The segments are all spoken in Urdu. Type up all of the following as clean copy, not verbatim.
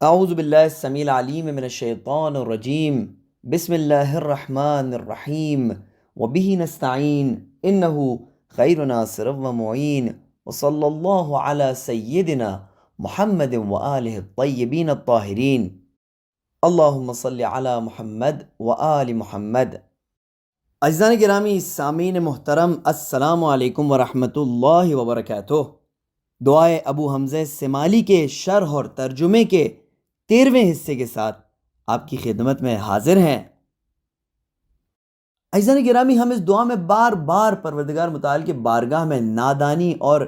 اعوذ باللہ السمیع العلیم من الشیطان الرجیم بسم اللہ الرحمن الرحیم وبہ نستعین انہ خیر ناصر و معین وصلی اللہ علی سیدنا محمد وآلہ الطیبین الطاہرین اللہم صلی علی محمد وآل محمد۔ عزیزان گرامی، سامعین محترم، السلام علیکم ورحمۃ اللہ وبرکاتہ۔ دعائے ابو حمزہ سمالی کے شرح اور ترجمے کے 13ویں حصے کے ساتھ آپ کی خدمت میں حاضر ہیں۔ عزیزان گرامی، ہم اس دعا میں بار بار پروردگار متعال کے بارگاہ میں نادانی اور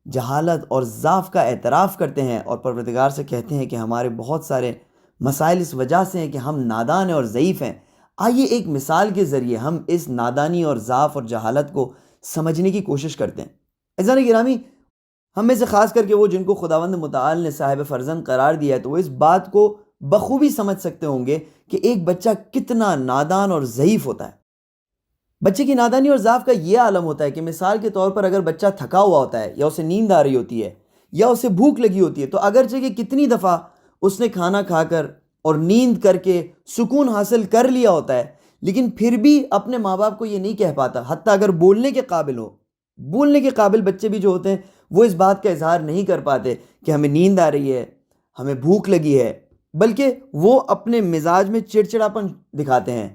جہالت اور ضعف کا اعتراف کرتے ہیں اور پروردگار سے کہتے ہیں کہ ہمارے بہت سارے مسائل اس وجہ سے ہیں کہ ہم نادان ہیں اور ضعیف ہیں۔ آئیے ایک مثال کے ذریعے ہم اس نادانی اور ضعف اور جہالت کو سمجھنے کی کوشش کرتے ہیں۔ عزیزان گرامی، ہم میں سے خاص کر کے وہ جن کو خداوند متعال نے صاحب فرزند قرار دیا ہے، تو وہ اس بات کو بخوبی سمجھ سکتے ہوں گے کہ ایک بچہ کتنا نادان اور ضعیف ہوتا ہے۔ بچے کی نادانی اور ضعف کا یہ عالم ہوتا ہے کہ مثال کے طور پر اگر بچہ تھکا ہوا ہوتا ہے یا اسے نیند آ رہی ہوتی ہے یا اسے بھوک لگی ہوتی ہے، تو اگرچہ کہ کتنی دفعہ اس نے کھانا کھا کر اور نیند کر کے سکون حاصل کر لیا ہوتا ہے، لیکن پھر بھی اپنے ماں باپ کو یہ نہیں کہہ پاتا، حتیٰ اگر بولنے کے قابل ہو۔ بولنے کے قابل بچے بھی جو ہوتے ہیں وہ اس بات کا اظہار نہیں کر پاتے کہ ہمیں نیند آ رہی ہے، ہمیں بھوک لگی ہے، بلکہ وہ اپنے مزاج میں چڑچڑاپن دکھاتے ہیں،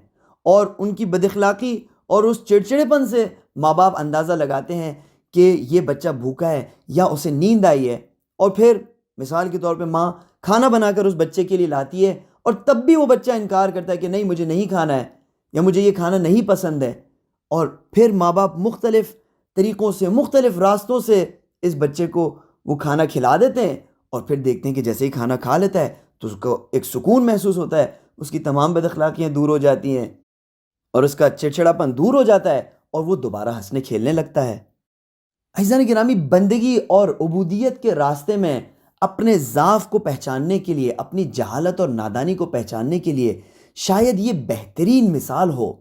اور ان کی بد اخلاقی اور اس چڑچڑے پن سے ماں باپ اندازہ لگاتے ہیں کہ یہ بچہ بھوکا ہے یا اسے نیند آئی ہے، اور پھر مثال کے طور پہ ماں کھانا بنا کر اس بچے کے لیے لاتی ہے اور تب بھی وہ بچہ انکار کرتا ہے کہ نہیں، مجھے نہیں کھانا ہے یا مجھے یہ کھانا نہیں پسند ہے، اور پھر ماں باپ مختلف طریقوں سے، مختلف راستوں سے اس بچے کو وہ کھانا کھلا دیتے ہیں، اور پھر دیکھتے ہیں کہ جیسے ہی کھانا کھا لیتا ہے تو اس کو ایک سکون محسوس ہوتا ہے، اس کی تمام بد اخلاقیاں دور ہو جاتی ہیں اور اس کا چڑچڑاپن دور ہو جاتا ہے اور وہ دوبارہ ہنسنے کھیلنے لگتا ہے۔ عزیزان گرامی، بندگی اور عبودیت کے راستے میں اپنے ضعف کو پہچاننے کے لیے، اپنی جہالت اور نادانی کو پہچاننے کے لیے شاید یہ بہترین مثال ہو۔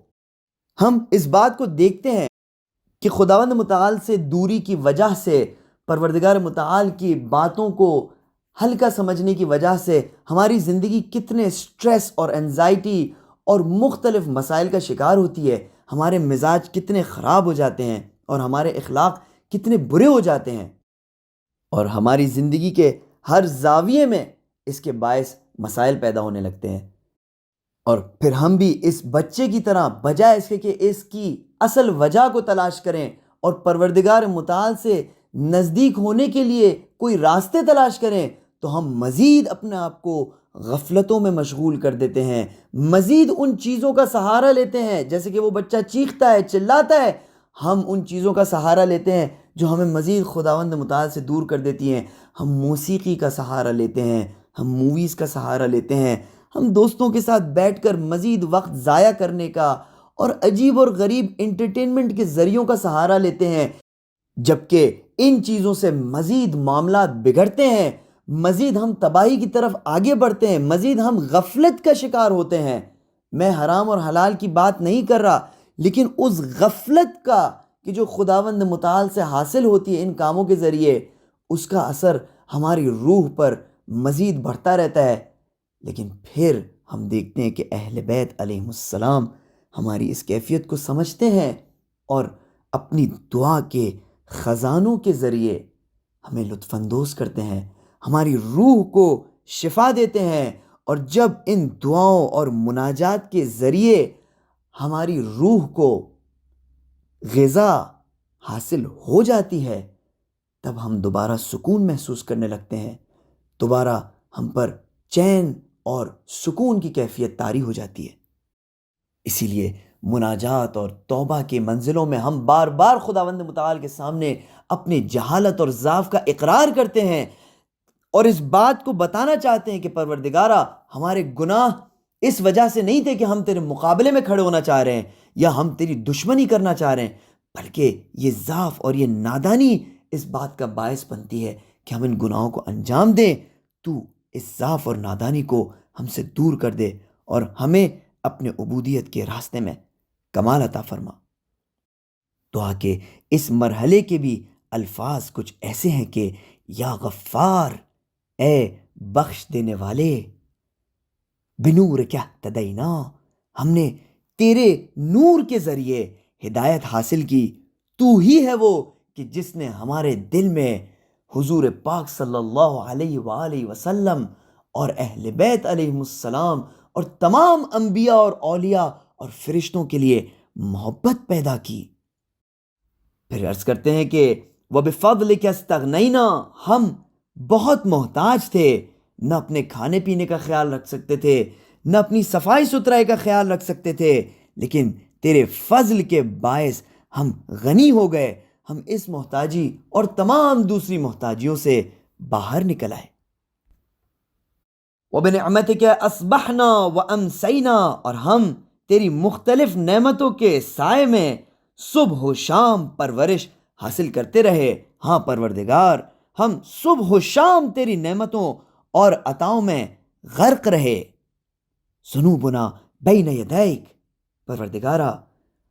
ہم اس بات کو دیکھتے ہیں کہ خداوند متعال سے دوری کی وجہ سے، پروردگار متعال کی باتوں کو ہلکا سمجھنے کی وجہ سے ہماری زندگی کتنے سٹریس اور انزائٹی اور مختلف مسائل کا شکار ہوتی ہے، ہمارے مزاج کتنے خراب ہو جاتے ہیں اور ہمارے اخلاق کتنے برے ہو جاتے ہیں، اور ہماری زندگی کے ہر زاویے میں اس کے باعث مسائل پیدا ہونے لگتے ہیں، اور پھر ہم بھی اس بچے کی طرح بجائے اس کے کہ اس کی اصل وجہ کو تلاش کریں اور پروردگار متعال سے نزدیک ہونے کے لیے کوئی راستے تلاش کریں، تو ہم مزید اپنے آپ کو غفلتوں میں مشغول کر دیتے ہیں، مزید ان چیزوں کا سہارا لیتے ہیں، جیسے کہ وہ بچہ چیختا ہے، چلاتا ہے، ہم ان چیزوں کا سہارا لیتے ہیں جو ہمیں مزید خداوند متعال سے دور کر دیتی ہیں۔ ہم موسیقی کا سہارا لیتے ہیں، ہم موویز کا سہارا لیتے ہیں، ہم دوستوں کے ساتھ بیٹھ کر مزید وقت ضائع کرنے کا اور عجیب اور غریب انٹرٹینمنٹ کے ذریعوں کا سہارا لیتے ہیں، جبکہ ان چیزوں سے مزید معاملات بگڑتے ہیں، مزید ہم تباہی کی طرف آگے بڑھتے ہیں، مزید ہم غفلت کا شکار ہوتے ہیں۔ میں حرام اور حلال کی بات نہیں کر رہا، لیکن اس غفلت کا کہ جو خداوند متعال سے حاصل ہوتی ہے ان کاموں کے ذریعے، اس کا اثر ہماری روح پر مزید بڑھتا رہتا ہے۔ لیکن پھر ہم دیکھتے ہیں کہ اہل بیت علیہ السلام ہماری اس کیفیت کو سمجھتے ہیں اور اپنی دعا کے خزانوں کے ذریعے ہمیں لطف اندوز کرتے ہیں، ہماری روح کو شفا دیتے ہیں، اور جب ان دعاؤں اور مناجات کے ذریعے ہماری روح کو غذا حاصل ہو جاتی ہے، تب ہم دوبارہ سکون محسوس کرنے لگتے ہیں، دوبارہ ہم پر چین اور سکون کی کیفیت طاری ہو جاتی ہے۔ اسی لیے مناجات اور توبہ کی منزلوں میں ہم بار بار خداوند متعال کے سامنے اپنی جہالت اور ضعف کا اقرار کرتے ہیں اور اس بات کو بتانا چاہتے ہیں کہ پروردگارا، ہمارے گناہ اس وجہ سے نہیں تھے کہ ہم تیرے مقابلے میں کھڑے ہونا چاہ رہے ہیں یا ہم تیری دشمنی کرنا چاہ رہے ہیں، بلکہ یہ ضعف اور یہ نادانی اس بات کا باعث بنتی ہے کہ ہم ان گناہوں کو انجام دیں۔ تو اس ضعف اور نادانی کو ہم سے دور کر دے اور ہمیں اپنے عبودیت کے راستے میں کمال عطا فرما۔ دعا کے اس مرحلے کے بھی الفاظ کچھ ایسے ہیں کہ یا غفار، اے بخش دینے والے، بنور کیا تدینا، ہم نے تیرے نور کے ذریعے ہدایت حاصل کی. تو ہی ہے وہ کہ جس نے ہمارے دل میں حضور پاک صلی اللہ علیہ وآلہ وسلم اور اہل بیت علیہ السلام اور تمام انبیاء اور اولیاء اور فرشتوں کے لیے محبت پیدا کی. پھر عرض کرتے ہیں کہ وَبِفَضْلِكَ اسْتَغْنَيْنَا، ہم بہت محتاج تھے، نہ اپنے کھانے پینے کا خیال رکھ سکتے تھے، نہ اپنی صفائی ستھرائی کا خیال رکھ سکتے تھے، لیکن تیرے فضل کے باعث ہم غنی ہو گئے، ہم اس محتاجی اور تمام دوسری محتاجیوں سے باہر نکل آئے. وَبِنِعْمَتِكَ أَصْبَحْنَا وَأَمْسَيْنَا، اور ہم تیری مختلف نعمتوں کے سائے میں صبح و شام پرورش حاصل کرتے رہے. ہاں پروردگار، ہم صبح و شام تیری نعمتوں اور عطاؤں میں غرق رہے. ذنوبنا بین یدیک، پروردگارا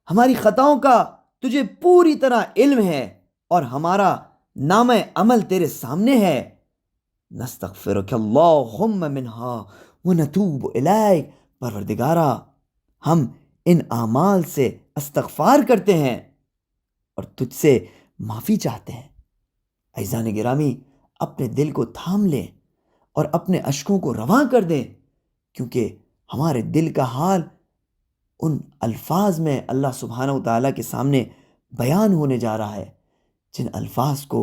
ہماری خطاؤں کا تجھے پوری طرح علم ہے اور ہمارا نام عمل تیرے سامنے ہے. نستغفرک اللہم منہا ونتوب الیک، پروردگارا ہم ان اعمال سے استغفار کرتے ہیں اور تجھ سے معافی چاہتے ہیں. عزیزان گرامی، اپنے دل کو تھام لیں اور اپنے اشکوں کو رواں کر دیں، کیونکہ ہمارے دل کا حال ان الفاظ میں اللہ سبحانہ و تعالیٰ کے سامنے بیان ہونے جا رہا ہے جن الفاظ کو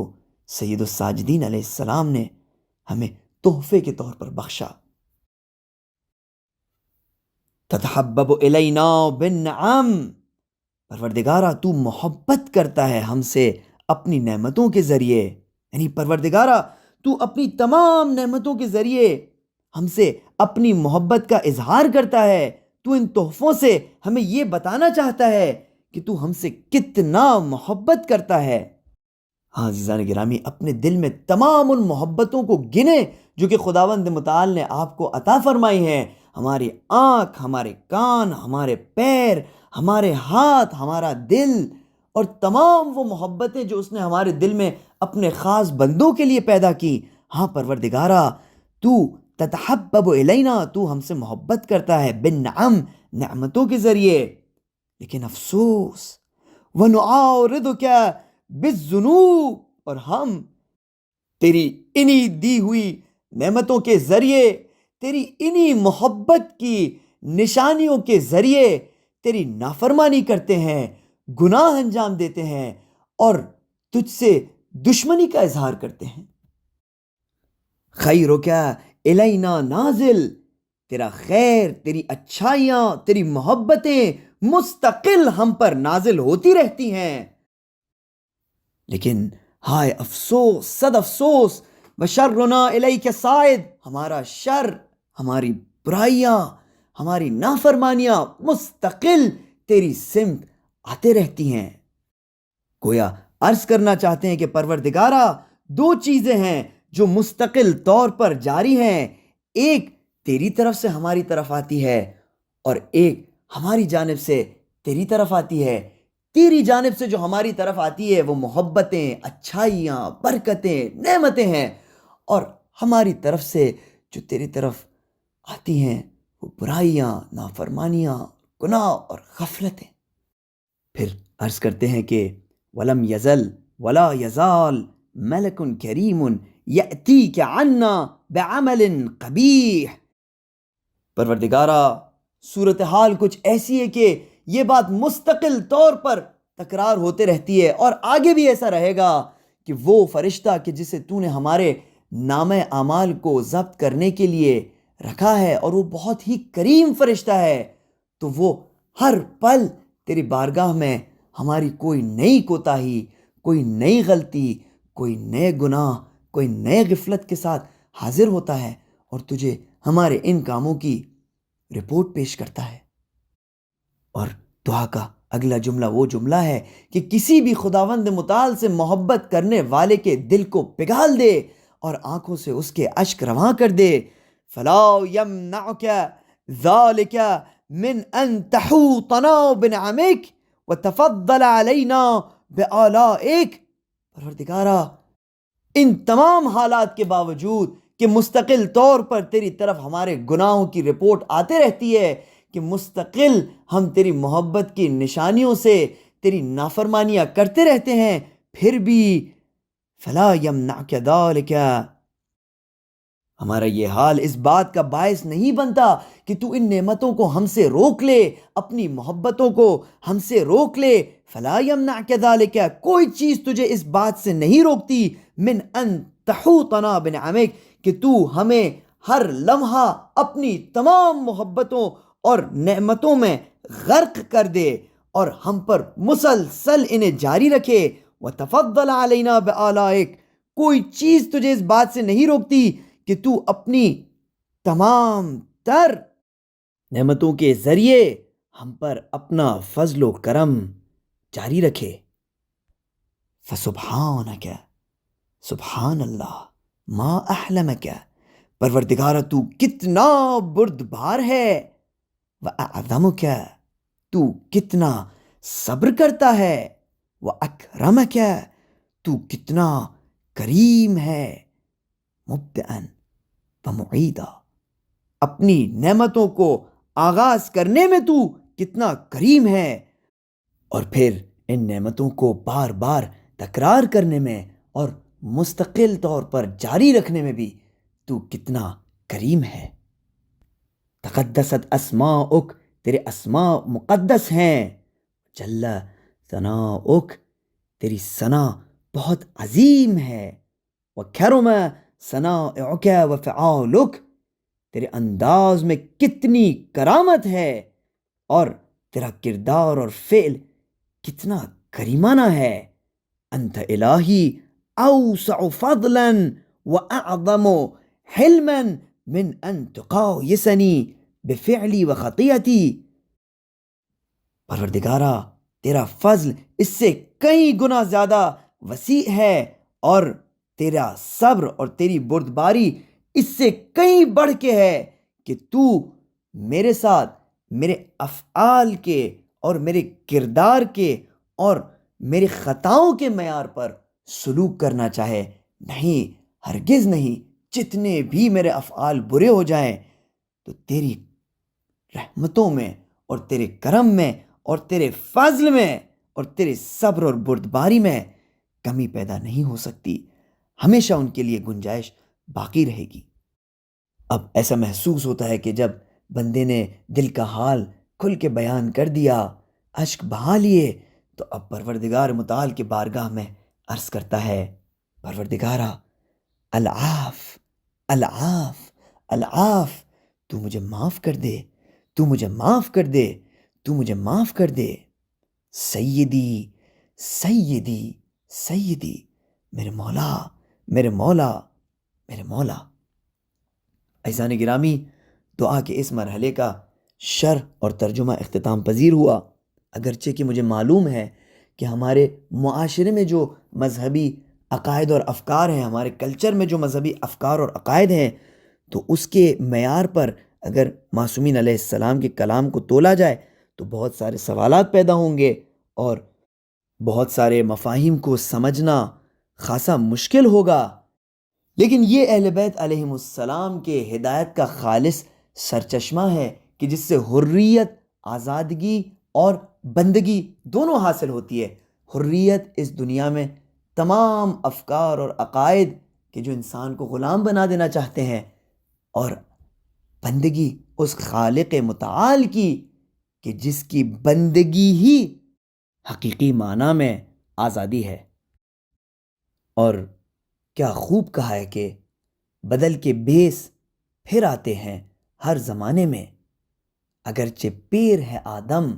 سید الساجدین علیہ السلام نے ہمیں تحفے کے طور پر بخشا. تتحبب الینا بالنعم، پروردگارا تو محبت کرتا ہے ہم سے اپنی نعمتوں کے ذریعے، یعنی پروردگارا تو اپنی تمام نعمتوں کے ذریعے ہم سے اپنی محبت کا اظہار کرتا ہے. تو ان تحفوں سے ہمیں یہ بتانا چاہتا ہے کہ تو ہم سے کتنا محبت کرتا ہے. ہاں عزیزان گرامی، اپنے دل میں تمام ان محبتوں کو گنیں جو کہ خداوند متعال نے آپ کو عطا فرمائی ہیں. ہماری آنکھ، ہمارے کان، ہمارے پیر، ہمارے ہاتھ، ہمارا دل، اور تمام وہ محبتیں جو اس نے ہمارے دل میں اپنے خاص بندوں کے لیے پیدا کی. ہاں پروردگارا تو تتحبب الینا، تو ہم سے محبت کرتا ہے بالنعم، نعمتوں کے ذریعے. لیکن افسوس، وَنُعَارِضُكَ بِالذُّنُوبِ، اور ہم تیری انہی دی ہوئی نعمتوں کے ذریعے، تیری انہی محبت کی نشانیوں کے ذریعے تیری نافرمانی کرتے ہیں، گناہ انجام دیتے ہیں اور تجھ سے دشمنی کا اظہار کرتے ہیں. خیرک الینا نازل، تیرا خیر، تیری اچھائیاں، تیری محبتیں مستقل ہم پر نازل ہوتی رہتی ہیں. لیکن ہائے افسوس، صد افسوس، وشرنا الیک صاعد، ہمارا شر، ہماری برائیاں، ہماری نافرمانیاں مستقل تیری سمت آتے رہتی ہیں. گویا عرض کرنا چاہتے ہیں کہ پروردگارا دو چیزیں ہیں جو مستقل طور پر جاری ہیں، ایک تیری طرف سے ہماری طرف آتی ہے اور ایک ہماری جانب سے تیری طرف آتی ہے. تیری جانب سے جو ہماری طرف آتی ہے وہ محبتیں، اچھائیاں، برکتیں، نعمتیں ہیں، اور ہماری طرف سے جو تیری طرف آتی ہیں وہ برائیاں، نافرمانیاں، گناہ اور غفلتیں. پھر عرض کرتے ہیں کہ وَلَمْ يَزَلْ وَلَا يَزَالْ مَلَكٌ كَرِيمٌ يَأْتِيكَ عَنَّا بِعَمَلٍ قَبِيحٍ. پروردگارا صورتحال کچھ ایسی ہے کہ یہ بات مستقل طور پر تکرار ہوتے رہتی ہے اور آگے بھی ایسا رہے گا کہ وہ فرشتہ کہ جسے تو نے ہمارے نام اعمال کو ضبط کرنے کے لیے رکھا ہے اور وہ بہت ہی کریم فرشتہ ہے، تو وہ ہر پل تیری بارگاہ میں ہماری کوئی نئی کوتاہی، کوئی نئی غلطی، کوئی نئے گناہ، کوئی نئے غفلت کے ساتھ حاضر ہوتا ہے اور تجھے ہمارے ان کاموں کی رپورٹ پیش کرتا ہے. اور دعا کا اگلا جملہ وہ جملہ ہے کہ کسی بھی خداوند متعال سے محبت کرنے والے کے دل کو پگھال دے اور آنکھوں سے اس کے اشک رواں کر دے. فَلَا يَمْنَعُكَ ذَلِكَ مِنْ أَن تَحُوطَنَا بِنِعَمِكَ وَتَفَضَّلَ عَلَيْنَا بِآلَائِكَ. پروردگارا ان تمام حالات کے باوجود کہ مستقل طور پر تیری طرف ہمارے گناہوں کی رپورٹ آتے رہتی ہے، کہ مستقل ہم تیری محبت کی نشانیوں سے تیری نافرمانیاں کرتے رہتے ہیں، پھر بھی فلا یمنعک ذالک، ہمارا یہ حال اس بات کا باعث نہیں بنتا کہ تو ان نعمتوں کو ہم سے روک لے، اپنی محبتوں کو ہم سے روک لے۔ فلا یمنعک ذالک، کوئی چیز تجھے اس بات سے نہیں روکتی، من ان تحوطنا بنعمک، کہ تو ہمیں ہر لمحہ اپنی تمام محبتوں اور نعمتوں میں غرق کر دے اور ہم پر مسلسل انہیں جاری رکھے۔ وتفضل علینا بآلائک، کوئی چیز تجھے اس بات سے نہیں روکتی کہ تو اپنی تمام تر نعمتوں کے ذریعے ہم پر اپنا فضل و کرم جاری رکھے۔ فسبحانک، سبحان اللہ، ما احلمک، پروردگارہ تو کتنا بردبار ہے، وَأَعْظَمُكَ، تو کتنا صبر کرتا ہے، وَأَكْرَمَكَ، تو کتنا کریم ہے، مبدئاً ومعیدا، اپنی نعمتوں کو آغاز کرنے میں تو کتنا کریم ہے، اور پھر ان نعمتوں کو بار بار تکرار کرنے میں اور مستقل طور پر جاری رکھنے میں بھی تو کتنا کریم ہے۔ تقدست اسماؤک، تیرے اسماء مقدس ہیں، جل ثناؤک، تیری ثنا بہت عظیم ہے، وکرم ثناؤک وفعالک، تیرے انداز میں کتنی کرامت ہے اور تیرا کردار اور فعل کتنا کریمانہ ہے۔ انت الہی اوسع فضلا واعظم حلما من ان تقایسنی بفعلی و خطیتی، پروردگارہ تیرا فضل اس سے کئی گنا زیادہ وسیع ہے، اور تیرا صبر اور تیری بردباری اس سے کئی بڑھ کے ہے کہ تو میرے ساتھ میرے افعال کے اور میرے کردار کے اور میرے خطاؤں کے معیار پر سلوک کرنا چاہے۔ نہیں، ہرگز نہیں، جتنے بھی میرے افعال برے ہو جائیں تو تیری رحمتوں میں اور تیرے کرم میں اور تیرے فضل میں اور تیرے صبر اور بردباری میں کمی پیدا نہیں ہو سکتی، ہمیشہ ان کے لیے گنجائش باقی رہے گی۔ اب ایسا محسوس ہوتا ہے کہ جب بندے نے دل کا حال کھل کے بیان کر دیا، اشک بہا لیے، تو اب پروردگار متعال کے بارگاہ میں عرض کرتا ہے، پروردگارہ العاف، العاف، العاف، تو مجھے معاف کر دے، تو مجھے معاف کر دے، تو مجھے معاف کر دے۔ سیدی، سیدی، سیدی، میرے مولا، میرے مولا، میرے مولا۔ عزیزان گرامی، دعا کے اس مرحلے کا شرح اور ترجمہ اختتام پذیر ہوا، اگرچہ کہ مجھے معلوم ہے کہ ہمارے معاشرے میں جو مذہبی عقائد اور افکار ہیں، ہمارے کلچر میں جو مذہبی افکار اور عقائد ہیں، تو اس کے معیار پر اگر معصومین علیہ السلام کے کلام کو تولا جائے تو بہت سارے سوالات پیدا ہوں گے اور بہت سارے مفاہیم کو سمجھنا خاصا مشکل ہوگا، لیکن یہ اہل بیت علیہم السلام کے ہدایت کا خالص سرچشمہ ہے کہ جس سے حریت، آزادگی اور بندگی دونوں حاصل ہوتی ہے۔ حریت اس دنیا میں تمام افکار اور عقائد کہ جو انسان کو غلام بنا دینا چاہتے ہیں، اور بندگی اس خالق متعال کی کہ جس کی بندگی ہی حقیقی معنی میں آزادی ہے۔ اور کیا خوب کہا ہے کہ بدل کے بیس پھر آتے ہیں ہر زمانے میں، اگرچہ پیر ہے آدم،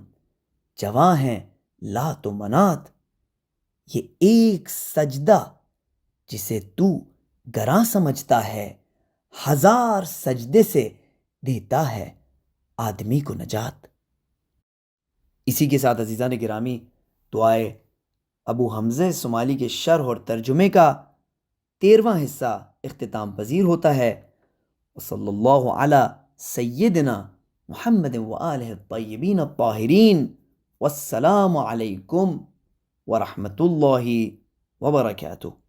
جواں ہیں لات و منات، یہ ایک سجدہ جسے تو گراں سمجھتا ہے، ہزار سجدے سے دیتا ہے آدمی کو نجات۔ اسی کے ساتھ عزیزان گرامی، دعائے ابو حمزہ صومالی کے شرح اور ترجمے کا 13واں حصہ اختتام پذیر ہوتا ہے۔ وصلی اللہ علی سیدنا محمد وآلہ الطیبین الطاہرین، والسلام علیکم ورحمۃ اللہ وبرکاتہ۔